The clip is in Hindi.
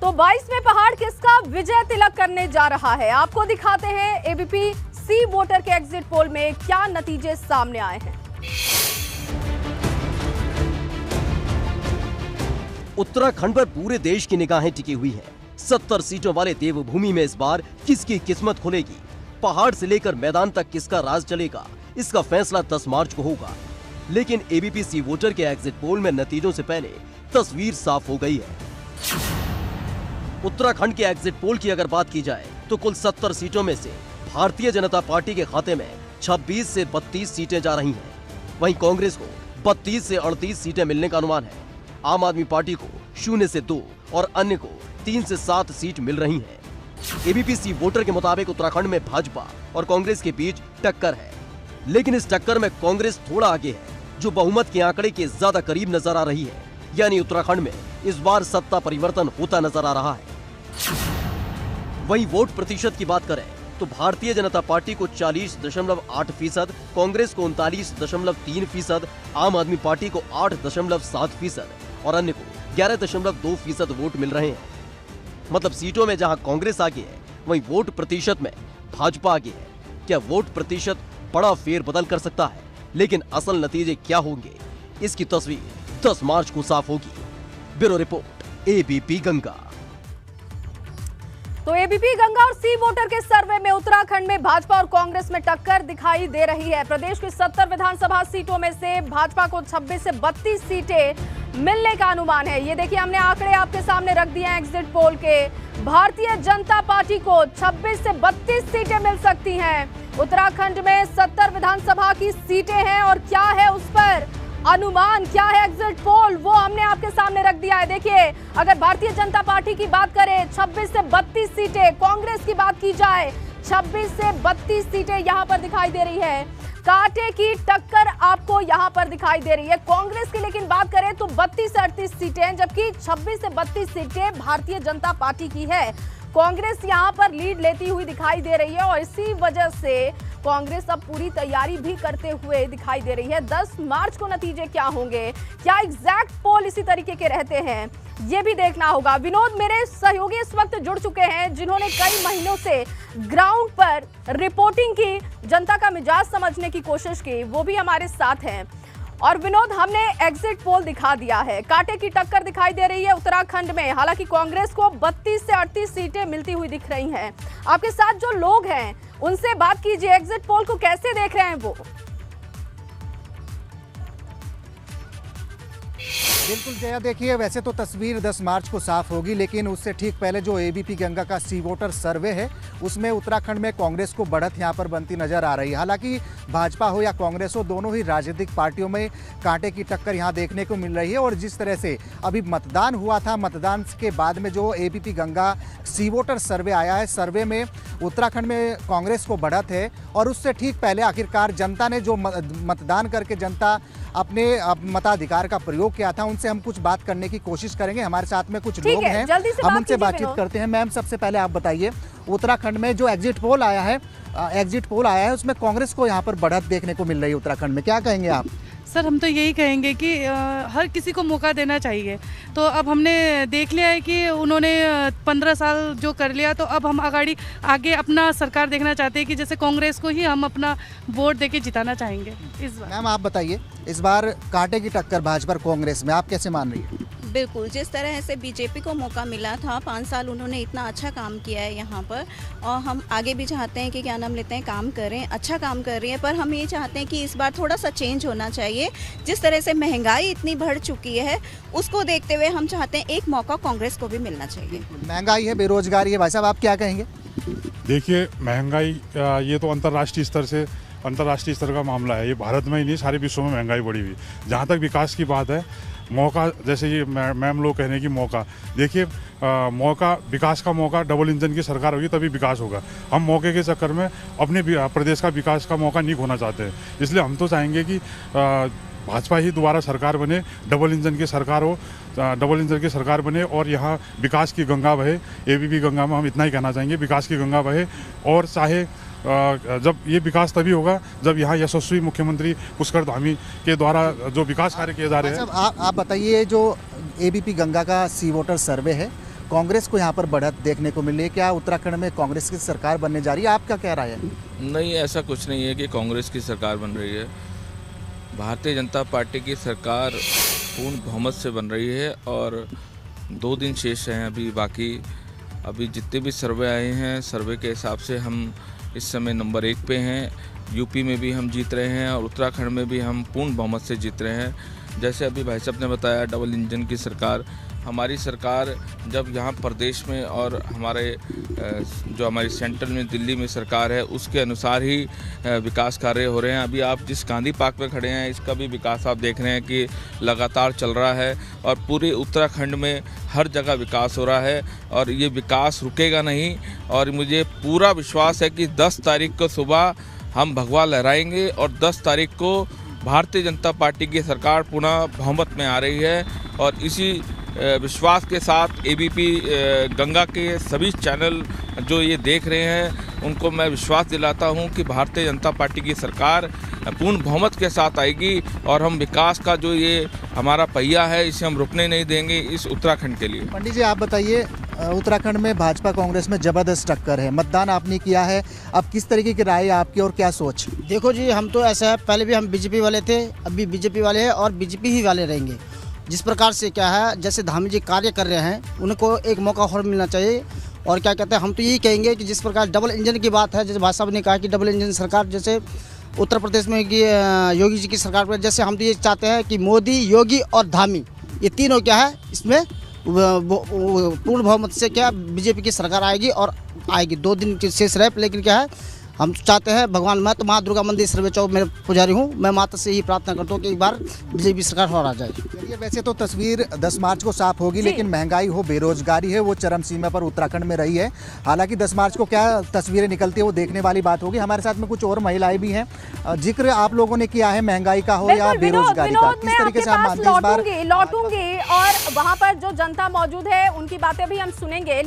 तो 22वें पहाड़ किसका विजय तिलक करने जा रहा है, आपको दिखाते हैं एबीपी सी वोटर के एग्जिट पोल में क्या नतीजे सामने आए हैं। उत्तराखंड पर पूरे देश की निगाहें टिकी हुई हैं। 70 सीटों वाले देवभूमि में इस बार किसकी किस्मत खुलेगी, पहाड़ से लेकर मैदान तक किसका राज चलेगा, इसका फैसला 10 मार्च को होगा। लेकिन एबीपी सी वोटर के एग्जिट पोल में नतीजों से पहले तस्वीर साफ हो गई है। उत्तराखंड के एग्जिट पोल की अगर बात की जाए तो कुल 70 सीटों में से भारतीय जनता पार्टी के खाते में 26 से 32 सीटें जा रही हैं। वहीं कांग्रेस को 32 से 38 सीटें मिलने का अनुमान है। आम आदमी पार्टी को 0 से 2 और अन्य को 3 से 7 सीट मिल रही हैं। एबीपी सी वोटर के मुताबिक उत्तराखंड में भाजपा और कांग्रेस के बीच टक्कर है, लेकिन इस टक्कर में कांग्रेस थोड़ा आगे है, जो बहुमत के आंकड़े के ज्यादा करीब नजर आ रही है। यानी उत्तराखंड में इस बार सत्ता परिवर्तन होता नजर आ रहा है। वहीं वोट प्रतिशत की बात करें तो भारतीय जनता पार्टी को 40.8%, कांग्रेस को 39.3%, आम आदमी पार्टी को 8.7% और अन्य को 11.2% वोट मिल रहे हैं। मतलब सीटों में जहां कांग्रेस आगे है, वहीं वोट प्रतिशत में भाजपा आगे है। क्या वोट प्रतिशत बड़ा फेरबदल कर सकता है, लेकिन असल नतीजे क्या होंगे, इसकी तस्वीर 10 मार्च को साफ होगी। Bureau report, ABP Ganga. तो एबीपी गंगा और सी वोटर के सर्वे में उत्तराखंड में भाजपा और कांग्रेस में टक्कर दिखाई दे रही है। प्रदेश की 70 विधानसभा सीटों में से भाजपा को 26 से 32 सीटें मिलने का अनुमान है। ये देखिए, हमने आंकड़े आपके सामने रख दिए हैं एग्जिट पोल के। भारतीय जनता पार्टी को 26 से 32 सीटें मिल सकती हैं। उत्तराखंड में 70 विधानसभा की सीटें हैं और क्या है उस पर अनुमान, क्या है एग्जिट पोल, वो हमने आपके सामने रख दिया है। देखिए, अगर भारतीय जनता पार्टी की बात करें 26 से 32 सीटें, कांग्रेस की बात की जाए 26 से 32 सीटें यहां पर दिखाई दे रही है। कांटे की टक्कर आपको यहां पर दिखाई दे रही है। कांग्रेस की लेकिन बात करें तो 32 से 38 सीटें, जबकि 26 से 32 सीटें भारतीय जनता पार्टी की है। कांग्रेस यहां पर लीड लेती हुई दिखाई दे रही है और इसी वजह से कांग्रेस अब पूरी तैयारी भी करते हुए दिखाई दे रही है। 10 मार्च को नतीजे क्या होंगे, क्या एग्जैक्ट पोल इसी तरीके के रहते हैं, ये भी देखना होगा। विनोद, मेरे सहयोगी इस वक्त जुड़ चुके हैं जिन्होंने कई महीनों से ग्राउंड पर रिपोर्टिंग की, जनता का मिजाज समझने की कोशिश की, वो भी हमारे साथ हैं। और विनोद, हमने एग्जिट पोल दिखा दिया है, कांटे की टक्कर दिखाई दे रही है उत्तराखंड में। हालांकि कांग्रेस को 32 से 38 सीटें मिलती हुई दिख रही हैं। आपके साथ जो लोग हैं उनसे बात कीजिए, एग्जिट पोल को कैसे देख रहे हैं वो? बिल्कुल जया, देखिए वैसे तो तस्वीर 10 मार्च को साफ होगी, लेकिन उससे ठीक पहले जो एबीपी गंगा का सी वोटर सर्वे है उसमें उत्तराखंड में कांग्रेस को बढ़त यहां पर बनती नजर आ रही है। हालांकि भाजपा हो या कांग्रेस हो, दोनों ही राजनीतिक पार्टियों में कांटे की टक्कर यहां देखने को मिल रही है। और जिस तरह से अभी मतदान हुआ था, मतदान के बाद में जो एबीपी गंगा सी वोटर सर्वे आया है, सर्वे में उत्तराखंड में कांग्रेस को बढ़त है। और उससे ठीक पहले आखिरकार जनता ने जो मतदान करके जनता अपने मताधिकार का प्रयोग किया था, उनसे हम कुछ बात करने की कोशिश करेंगे। हमारे साथ में कुछ लोग हैं, हम उनसे बातचीत करते हैं। मैम, सबसे पहले आप बताइए, उत्तराखंड में जो एग्जिट पोल आया है उसमें कांग्रेस को यहाँ पर बढ़त देखने को मिल रही है उत्तराखंड में, क्या कहेंगे आप? सर, हम तो यही कहेंगे कि हर किसी को मौका देना चाहिए। तो अब हमने देख लिया है कि उन्होंने 15 साल जो कर लिया, तो अब हम आगे अपना सरकार देखना चाहते हैं कि जैसे कांग्रेस को ही हम अपना वोट देके जिताना चाहेंगे इस बार। मैम, आप बताइए, इस बार कांटे की टक्कर भाजपा कांग्रेस में आप कैसे मान रही है? बिल्कुल, जिस तरह से बीजेपी को मौका मिला था, 5 साल उन्होंने इतना अच्छा काम किया है यहाँ पर, और हम आगे भी चाहते हैं कि क्या नाम लेते हैं, काम करें, अच्छा काम कर रही है। पर हम ये चाहते हैं कि इस बार थोड़ा सा चेंज होना चाहिए। जिस तरह से महंगाई इतनी बढ़ चुकी है, उसको देखते हुए हम चाहते हैं एक मौका कांग्रेस को भी मिलना चाहिए। महंगाई है, बेरोजगारी है, भाई साहब आप क्या कहेंगे? देखिए, महंगाई ये तो अंतर्राष्ट्रीय स्तर का मामला है। ये भारत में ही नहीं, सारे विश्व में महंगाई बढ़ी हुई। जहाँ तक विकास की बात है, मौका, जैसे ये मैम लोग कहने की मौका, देखिए मौका, विकास का मौका डबल इंजन की सरकार होगी तभी विकास होगा। हम मौके के चक्कर में अपने प्रदेश का विकास का मौका नहीं खोना चाहते हैं। इसलिए हम तो चाहेंगे कि भाजपा ही दोबारा सरकार बने, डबल इंजन की सरकार बने और यहाँ विकास की गंगा बहे। एबीपी गंगा में हम इतना ही कहना चाहेंगे, विकास की गंगा बहे। और चाहे जब ये विकास तभी होगा जब यहाँ यशस्वी मुख्यमंत्री पुष्कर धामी के द्वारा जो विकास कार्य किए जा रहे हैं। आप बताइए, जो एबीपी गंगा का सी वोटर सर्वे है कांग्रेस को यहाँ पर बढ़त देखने को मिल रही है। क्या उत्तराखंड में कांग्रेस की सरकार बनने जा रही है? आपका क्या राय है? नहीं, ऐसा कुछ नहीं है कि कांग्रेस की सरकार बन रही है। भारतीय जनता पार्टी की सरकार पूर्ण बहुमत से बन रही है और 2 दिन शेष हैं अभी बाकी। अभी जितने भी सर्वे आए हैं, सर्वे के हिसाब से हम इस समय नंबर 1 पे हैं। यूपी में भी हम जीत रहे हैं और उत्तराखंड में भी हम पूर्ण बहुमत से जीत रहे हैं। जैसे अभी भाई साहब ने बताया, डबल इंजन की सरकार, हमारी सरकार जब यहाँ प्रदेश में और हमारे जो हमारी सेंट्रल में दिल्ली में सरकार है उसके अनुसार ही विकास कार्य हो रहे हैं। अभी आप जिस गांधी पार्क में खड़े हैं इसका भी विकास आप देख रहे हैं कि लगातार चल रहा है और पूरे उत्तराखंड में हर जगह विकास हो रहा है और ये विकास रुकेगा नहीं। और मुझे पूरा विश्वास है कि 10 तारीख को सुबह हम भगवा लहराएंगे और 10 तारीख को भारतीय जनता पार्टी की सरकार पुनः बहुमत में आ रही है। और इसी विश्वास के साथ एबीपी गंगा के सभी चैनल जो ये देख रहे हैं उनको मैं विश्वास दिलाता हूं कि भारतीय जनता पार्टी की सरकार पूर्ण बहुमत के साथ आएगी और हम विकास का जो ये हमारा पहिया है इसे हम रुकने नहीं देंगे इस उत्तराखंड के लिए। पंडित जी, आप बताइए, उत्तराखंड में भाजपा कांग्रेस में जबरदस्त टक्कर है, मतदान आपने किया है, अब किस तरीके की राय है आपकी और क्या सोच? देखो जी, हम तो ऐसा है, पहले भी हम बीजेपी वाले थे, अभी बीजेपी वाले हैं और बीजेपी ही वाले रहेंगे। जिस प्रकार से क्या है, जैसे धामी जी कार्य कर रहे हैं उनको एक मौका और मिलना चाहिए। और क्या कहते हैं, हम तो यही कहेंगे कि जिस प्रकार डबल इंजन की बात है, जैसे भाई साहब ने कहा कि डबल इंजन सरकार जैसे उत्तर प्रदेश में की योगी जी की सरकार पर, जैसे हम तो ये चाहते हैं कि मोदी, योगी और धामी ये तीनों क्या है इसमें पूर्ण बहुमत से क्या बीजेपी की सरकार आएगी और आएगी। 2 दिन के शेष रहे, लेकिन क्या है हम चाहते हैं भगवान, मैं तो माँ दुर्गा मंदिर सर्वे चौक में पुजारी हूँ, मैं माता से ही प्रार्थना करता हूँ कि एक बार बीजेपी सरकार और आ जाए। चलिए, वैसे तो तस्वीर 10 मार्च को साफ होगी, लेकिन महंगाई हो, बेरोजगारी है, वो चरम सीमा पर उत्तराखंड में रही है। हालांकि 10 मार्च को क्या तस्वीरें निकलती है वो देखने वाली बात होगी। हमारे साथ में कुछ और महिलाएं भी हैं। जिक्र आप लोगों ने किया है महंगाई का हो या बेरोजगारी का, किस तरीके से आप मानते हैं इस बार? लौटूंगी और वहाँ पर जो जनता मौजूद है उनकी बातें भी हम सुनेंगे।